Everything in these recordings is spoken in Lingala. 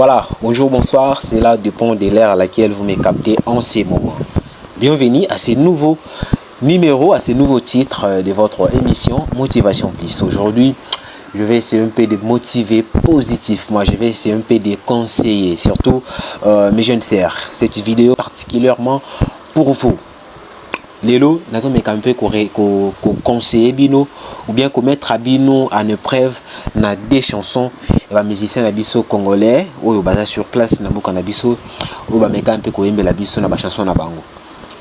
Voilà, bonjour, bonsoir, c'est là dépend de l'ère à laquelle vous me captez en ces moments. Bienvenue à ce nouveau numéro, à ce nouveau titre de votre émission Motivation Plus. Aujourd'hui, je vais essayer un peu de motiver positivement, je vais essayer un peu de conseiller, surtout mes jeunes sœurs. Cette vidéo particulièrement pour vous. Lelo, nous avons un peu conseiller bino ou bien mettre bino en épreuve dans des chansons et les musiciens nabiso congolais ou basés sur place na boka nabiso ou ba meka un peu koyembe la biso na ba chanson na bango.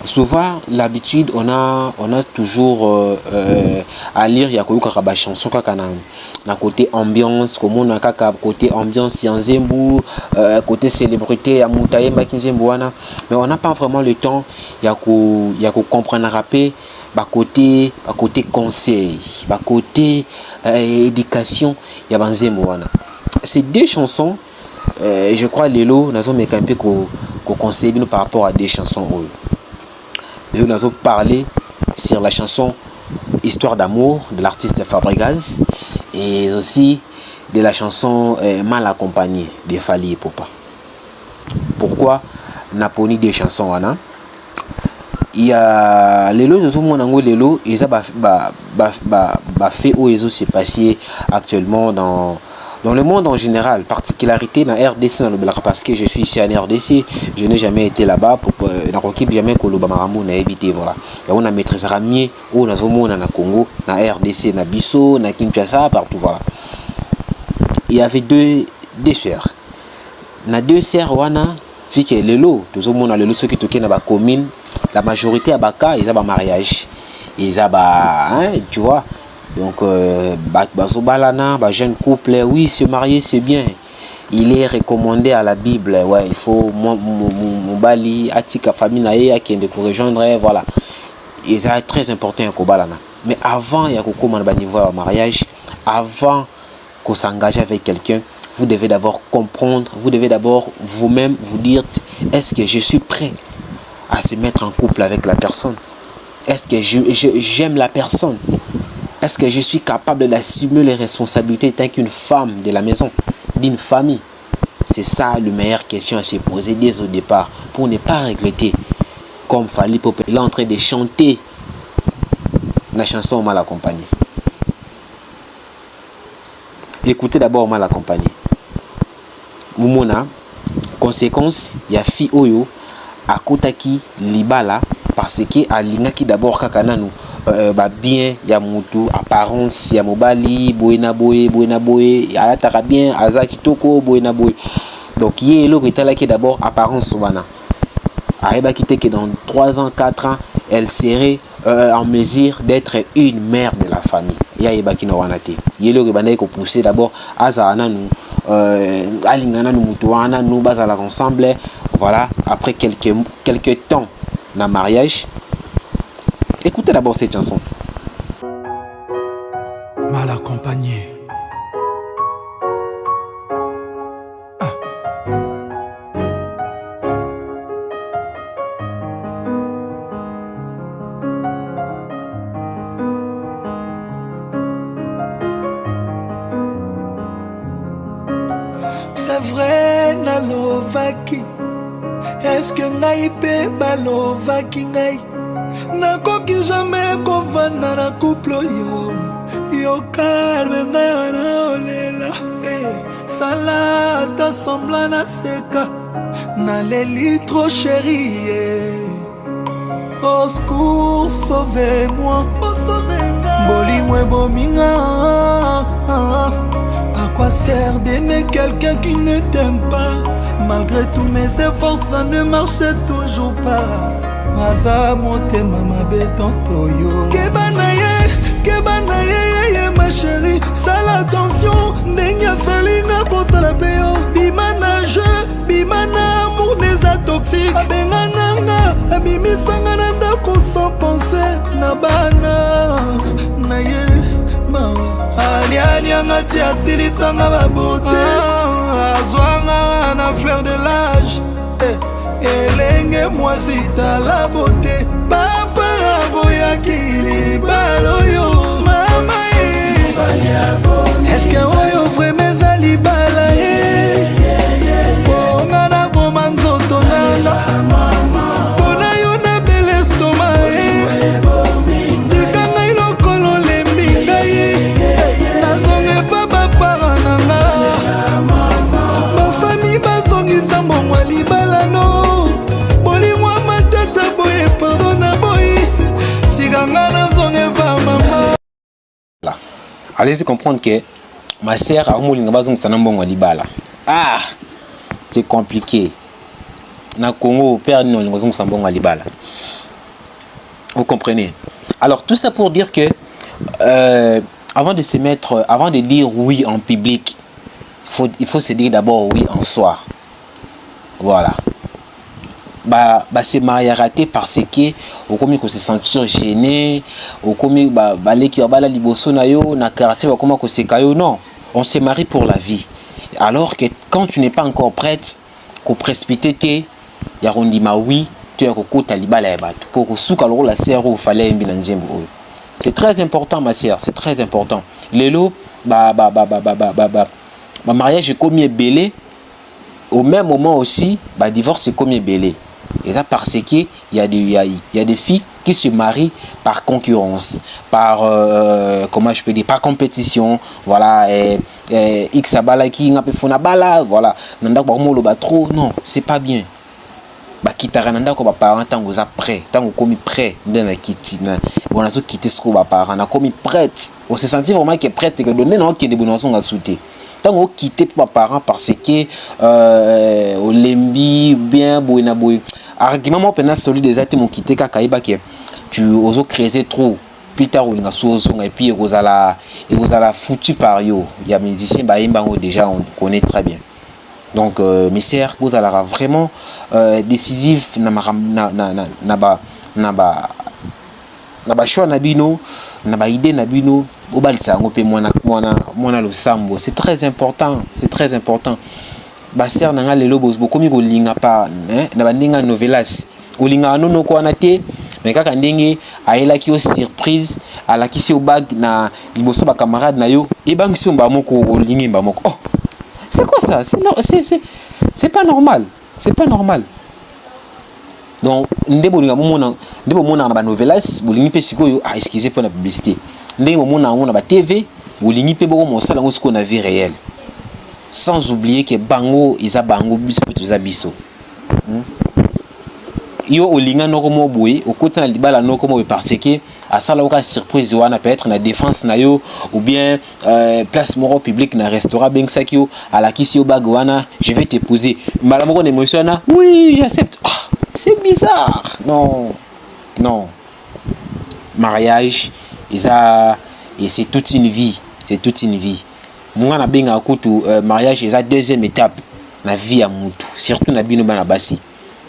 Souvent l'habitude on a toujours à lire ya koyoka ba chanson kaka na côté ambiance comme on a kaka côté ambiance ya nzembu côté célébrité ya mutaye makinzembu wana, mais on n'a pas vraiment le temps ya ko comprendre rapper ba côté conseil ba côté éducation ya banzembu wana. Ces deux chansons je crois lelo nazo meka un peu ko conseiller bino par rapport à des chansons. Nous avons parlé sur la chanson Histoire d'amour de l'artiste Fabregas et aussi de la chanson Mal accompagné de Fally Ipupa. Pourquoi Naponi des chansons wana? Il y a les lots de mon les lots et ça fait où ils se passé actuellement dans le monde en général, particularité dans RDC parce que je suis ici en RDC, je n'ai jamais été là-bas pour dans l'équipe jamais que le Bamaramu n'a évité voilà. Et on a maîtrise ramier ou na zomo na Congo, na RDC na Bisso, na Kinshasa partout voilà. Il y avait deux sœurs. Na deux sœurs wana fi que le lot, tout le monde a le lot ceux qui toquent na ba commune, la majorité à baka ils a ba mariage. Ils a ba tu vois. Donc, jeune couple, oui, se marier c'est bien. Il est recommandé à la Bible, ouais, il faut bali, atika famille nae, qui de rejoindre, voilà. Et c'est très important à Kobalana. Mais avant, il y a un niveau de mariage, avant qu'on s'engage avec quelqu'un, vous devez d'abord comprendre, vous devez d'abord vous-même vous dire, est-ce que je suis prêt à se mettre en couple avec la personne? Est-ce que j'aime la personne? Est-ce que je suis capable d'assumer les responsabilités tant qu'une femme de la maison, d'une famille? C'est ça la meilleure question à se poser dès au départ pour ne pas regretter. Comme Fally Ipupa, il est en train de chanter la chanson Mal accompagné. Écoutez d'abord Mal accompagné. Mumona, conséquence, il y a fi oyo à Kotaki Libala parce que à Lingaki d'abord kakananu. Bien ya mutu apparence ya mobali boyena boye alataka bien azaki toko boyena boye donc yelo qui d'abord apparence wana areba kité que dans 3 ans 4 ans elle serait en mesure d'être une mère de la famille ya yebaki na wana te yelo ke banaye ko pousser d'abord azana nu alingana nu mutu wana nu bazala ensemble voilà après quelques temps na mariage. Écoutez d'abord cette chanson. Mal accompagné. C'est vrai, nalovaki. Est-ce que naïpe balovaki naï? Nakoki jamais kovanda na couple yo calme na olela sala ta sembla na seka na leli trop chérie au secours sauvez-moi bolimwe bominga à quoi sert d'aimer quelqu'un qui ne t'aime pas malgré tous mes efforts ça ne marche toujours pas. Ava motema mabe tontoyo Kebana ye ma chérie sala attention ndenge salina kosala peyo bimana jeu bimana amour neza toxique abengananga abimisanga na ndako sans penser na bana na ye mawa alialianga ti asilisanga babote azwanga na fleur de l'âge elenge mwasi la beauté papa aboyaki libala oyo mama est-ce que oyo vraiment eza libala allez-y comprendre que ma sœur a un bazon sanambongo libala. Ah, c'est compliqué. Na Congo père non bazon sanambongo libala. Vous comprenez? Alors tout ça pour dire que avant de dire oui en public, il faut se dire d'abord oui en soi. Voilà. C'est mariage raté parce que au commis se sentir gêné, au commis les qui la liboso na yo na quartier comment que c'est kayo. Non, on se marie pour la vie. Alors que quand tu n'es pas encore prête, qu'on précipite que ya rondima oui, tu as kokota libala ya bato pour que souka lo la sœur ou fallait mbina nzembo. C'est très important ma sœur, c'est très important. Lelo mariage est commis belé. Au même moment aussi, divorce est commis belé. Et ça parce qu'il y a des filles qui se marient par concurrence, par comment je peux dire, par compétition. Voilà, X abala qui n'a pas fait bala, voilà. Nanda ko mo lo ba trop, non, c'est pas bien. Kitara nanda ko ba parents tant vous après, tant vous commis prêt dans la kiti na. On a quitté ce ko ba parents, on a commis prête. On se sentit vraiment que prête que donner non qui des bonnes à souhaiter. Tant qu'on quitte pour parents parce que au lembi bien boina boy argument moi pendant celui des athées mon quitté kakaïba que tu oses creuser trop plus tard ou l'inga souzon et puis vous allez foutu par yo il y a musicien baimbango déjà on connaît très bien donc mes sœurs vous allez vraiment décisif na choix na bino na idée na bino obalisa ngo pe mwana lo sambo. C'est très important, c'est très important. Sœur nanga lelo bosbo komi ko linga pa na bandinga novelas o linga nono ko anate mais kaka ndenge aelaki o surprise alakisi o bag na liboso ba camarade na yo e bangisi mba moko o lingi mba moko. Oh, c'est quoi ça? C'est pas normal, c'est pas normal. Donc ndebo linga mona na ba novelas bolingi pe sikoyo excusez pour la publicité. Ndebo mona na ba TV bolingi pe boko mosala ngo siko na vie réelle. Sans oublier que bango isa bango biso pe toza biso. Yo olinga noko mo boye okota na libala noko mo parce que asala oka surprise wana peut être na défense na yo ou bien place moro public na restaurant ben sakio ala kisi yo bag wana je vais t'épouser. Malamoko émotionna. Oui, j'accepte. Oh, c'est bizarre. Non. Non. Mariage et c'est toute une vie, c'est toute une vie. Moi na benga kutu mariage est la deuxième étape na vie à mutu, surtout na bino bana basi.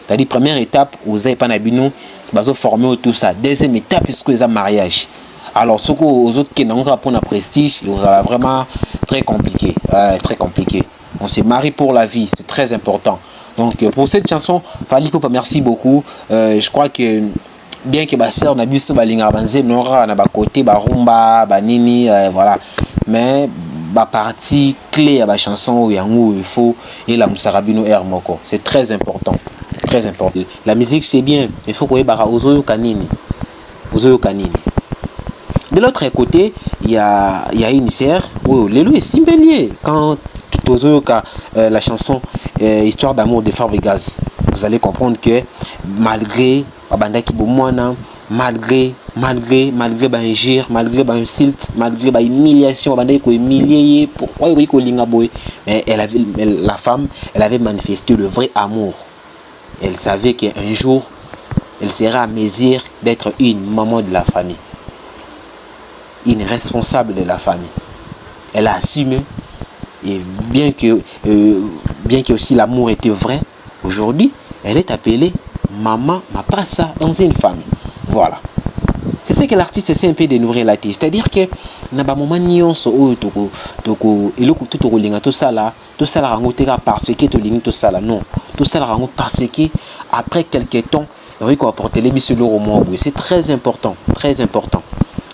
C'est-à-dire première étape vous avez pas na bino bazo former tout ça. Deuxième étape est ce que les mariage. Alors ce que aux autres qui n'ont pas pour la prestige, vous allez vraiment très compliqué, très compliqué. On se marie pour la vie, c'est très important. Donc pour cette chanson, Fally Ipupa, merci beaucoup. Je crois que bien que ma sœur n'a bu ce balinga banzé n'aura na ba côté ba rumba ba nini voilà, mais ba partie clé à la chanson où il faut et la musarabino air moko, c'est très important, très important. La musique c'est bien, il faut qu'on bara ozoyo kanini, ozoyo kanini. De l'autre côté, il y a une sœur où l'élo est simbelier quand tout ozoyo la chanson Histoire d'amour de Fabregas. Vous allez comprendre que malgré abandaki bomwana, malgré injure, malgré insulte, malgré humiliation, abandaki ko humilier pourquoi il ko linga boy, mais la femme, elle avait manifesté le vrai amour. Elle savait qu'un jour elle sera à mesure d'être une maman de la famille, une responsable de la famille. Elle a assumé, et bien que aussi l'amour était vrai, aujourd'hui elle est appelée maman mapasa dans une famille. Voilà. C'est ce que l'artiste essaie un peu de nous relater. C'est-à-dire que na ba moment nyonso oyo toko eloko tout linga tout ça là rango teka parce que to lingi tout ça là, non. Tout ça rango parce que après quelques temps, il va apporter les bisous au monde. C'est très important, très important.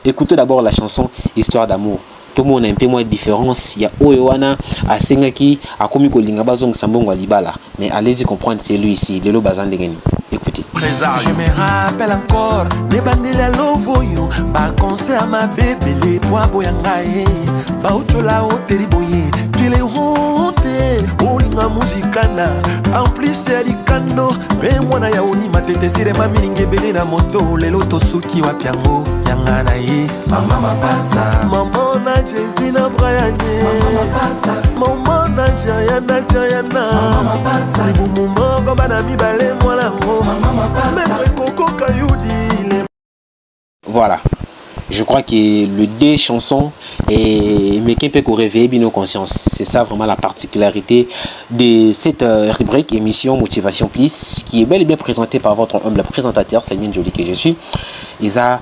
Écoutez d'abord la chanson Histoire d'amour. Tout le monde a un peu moins de différence. Il y a Oyoana, à Sengaki, à Komiko Lingabazong Sambongo Libala. Mais allez-y comprendre, c'est lui ici, Lelo Bazan Degeni. Écoutez. Je me rappelle encore les bandits à l'ovoyo, ba concert à ma bébé, les bois boyangaye, ba uchola o teriboye, tu les honte, nga muzikana en plus ya likando pe mwana ya oni matete sirema milinge bele na moto lelo tosuki wapiango yanga na ye mama mapasa mama na Jay-Z na Brian mama na Jayana libumu moko bana mibale mwalango maître Coco Kayudi. Voilà. Je crois que le deux chansons et mais qui peut réveiller nos consciences. C'est ça vraiment la particularité de cette rubrique émission Motivation Plus qui est bel et bien présentée par votre humble présentateur Saline Jolie que je suis. Ils a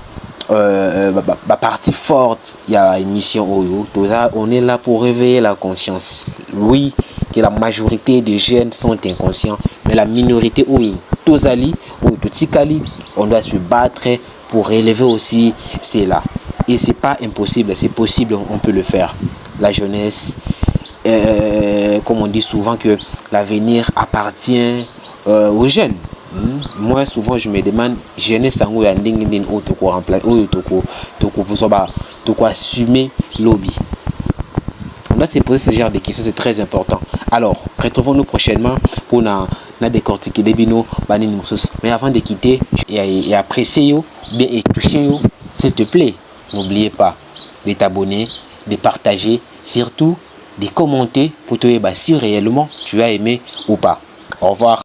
la partie forte, il y a émission Oyo. On est là pour réveiller la conscience. Oui, que la majorité des jeunes sont inconscients, mais la minorité Oyo, Tozali, Oyo, Totikali, on doit se battre pour relever aussi cela. Et c'est pas impossible, c'est possible, on peut le faire. La jeunesse, comme on dit souvent que l'avenir appartient aux jeunes. Moi souvent je me demande jeunesse sango ya ndenge ndenge o toko remplacer o toko toko assumer lobby. On doit se poser ce genre de questions, c'est très important. Alors, retrouvons-nous prochainement pour na décortiquer des binos banini musos. Mais avant de quitter et apprécier yo, bien et toucher yo, s'il te plaît, n'oubliez pas de t'abonner, de partager, surtout de commenter pour te dire si réellement tu as aimé ou pas. Au revoir.